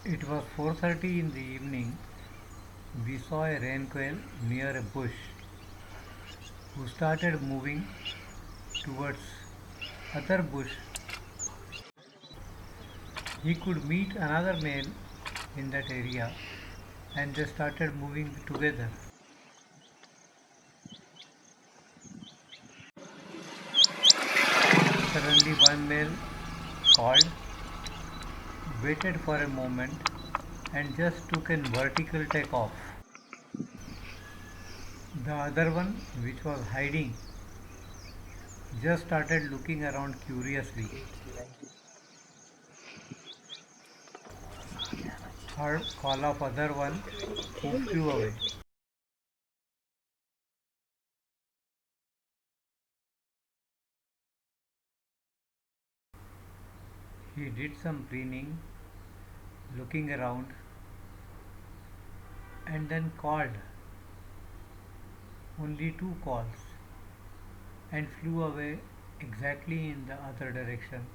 It was 4:30 in the evening. We saw a rain quail near a bush who started moving towards other bush. He could meet another male in that area and they started moving together. Suddenly one male called, waited for a moment and just took a vertical take off. The other one, which was hiding, just started looking around curiously. Heard call of other one who flew away. He did some preening, looking around, and then called only two calls and flew away exactly in the other direction.